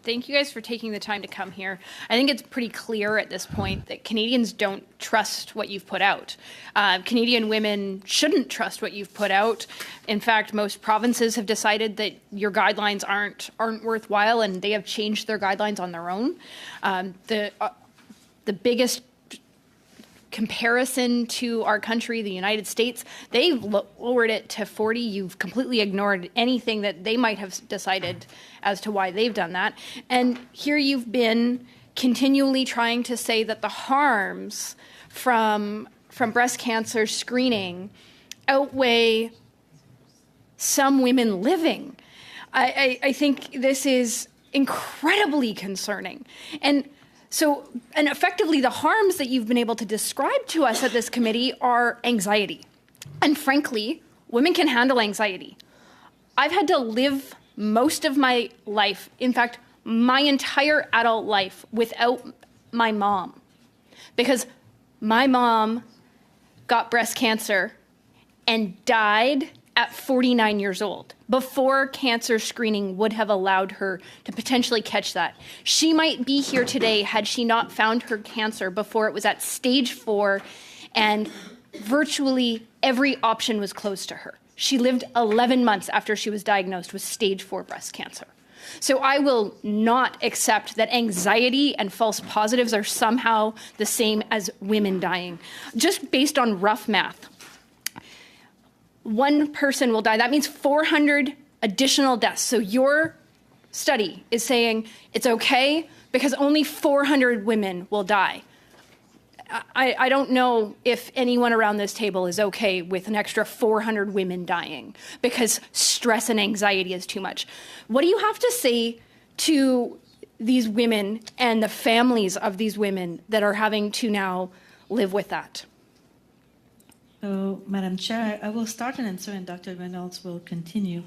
Thank you guys for taking the time to come here. I think it's pretty clear at this point that Canadians don't trust what you've put out. Canadian women shouldn't trust what you've put out. In fact, most provinces have decided that your guidelines aren't worthwhile, and they have changed their guidelines on their own. The biggest comparison to our country, the United States, they've lowered it to 40. You've completely ignored anything that they might have decided as to why they've done that. And here you've been continually trying to say that the harms from breast cancer screening outweigh some women living. I think this is incredibly concerning. And effectively, the harms that you've been able to describe to us at this committee are anxiety. And frankly, women can handle anxiety. I've had to live most of my life, in fact, my entire adult life, without my mom. Because my mom got breast cancer and died at 49 years old, before cancer screening would have allowed her to potentially catch that. She might be here today had she not found her cancer before it was at stage 4, and virtually every option was closed to her. She lived 11 months after she was diagnosed with stage 4 breast cancer. So I will not accept that anxiety and false positives are somehow the same as women dying. Just based on rough math, one person will die. That means 400 additional deaths. So your study is saying it's okay because only 400 women will die. I don't know if anyone around this table is okay with an extra 400 women dying because stress and anxiety is too much. What do you have to say to these women and the families of these women that are having to now live with that? So, Madam Chair, I will start an answer and Dr. Reynolds will continue.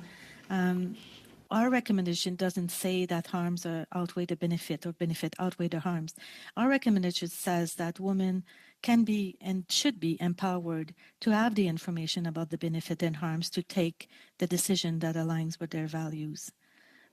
Our recommendation doesn't say that harms outweigh the benefit or benefit outweigh the harms. Our recommendation says that women can be and should be empowered to have the information about the benefit and harms to take the decision that aligns with their values.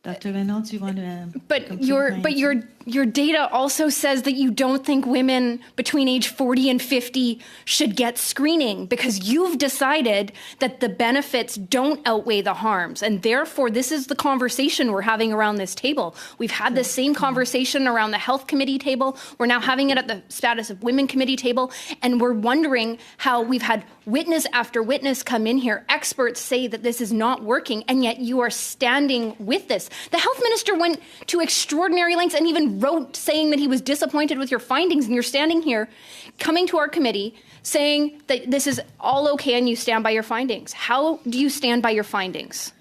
Dr. Reynolds, you want to? But your data also says that you don't think women between age 40 and 50 should get screening because you've decided that the benefits don't outweigh the harms, and therefore this is the conversation we're having around this table. We've had the same conversation around the health committee table. We're now having it at the status of women committee table, and we're wondering how we've had witness after witness come in here. Experts say that this is not working, and yet you are standing with this. The health minister went to extraordinary lengths and even wrote saying that he was disappointed with your findings, and you're standing here coming to our committee saying that this is all okay and you stand by your findings. How do you stand by your findings?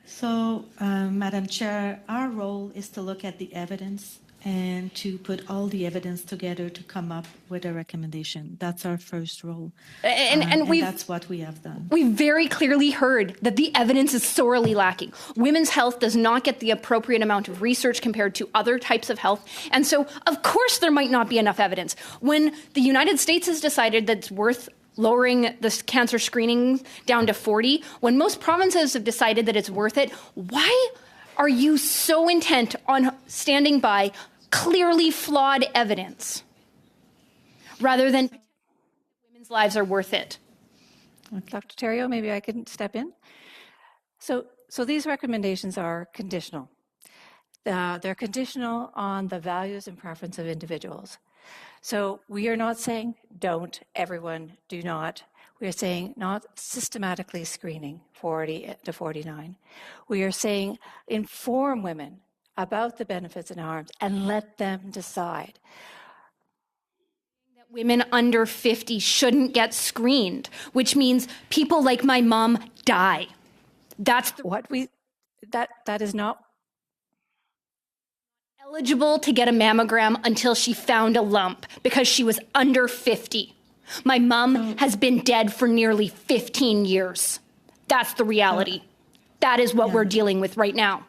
So, Madam Chair, our role is to look at the evidence and to put all the evidence together to come up with a recommendation. That's our first role. And that's what we have done. We've very clearly heard that the evidence is sorely lacking. Women's health does not get the appropriate amount of research compared to other types of health. And so, of course, there might not be enough evidence. When the United States has decided that it's worth lowering the cancer screening down to 40, when most provinces have decided that it's worth it, why are you so intent on standing by clearly flawed evidence rather than women's lives are worth it? Dr. Theriault, maybe I can step in. So these recommendations are conditional. They're conditional on the values and preference of individuals. So we are not saying don't, everyone do not. We are saying not systematically screening 40 to 49. We are saying inform women about the benefits and harms and let them decide. That women under 50 shouldn't get screened, which means people like my mom die. That's that is not eligible to get a mammogram until she found a lump because she was under 50. My mom has been dead for nearly 15 years. That's the reality. That is what we're dealing with right now.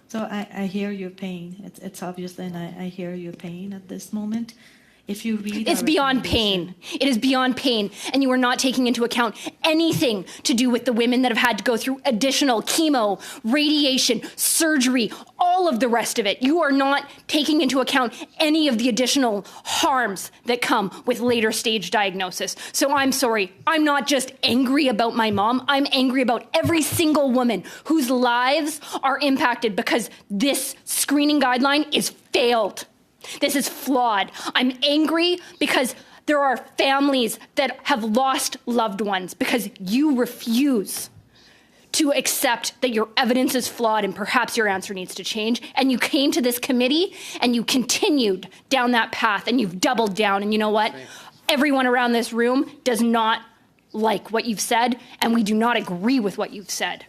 So I hear your pain. It's obvious, and I hear your pain at this moment. If you read It's our beyond recommendation- pain. It is beyond pain. And you are not taking into account anything to do with the women that have had to go through additional chemo, radiation, surgery, all of the rest of it. You are not taking into account any of the additional harms that come with later stage diagnosis. So I'm sorry. I'm not just angry about my mom. I'm angry about every single woman whose lives are impacted because this screening guideline is failed. This is flawed. I'm angry because there are families that have lost loved ones because you refuse to accept that your evidence is flawed and perhaps your answer needs to change. And you came to this committee and you continued down that path and you've doubled down. And you know what? Everyone around this room does not like what you've said, and we do not agree with what you've said.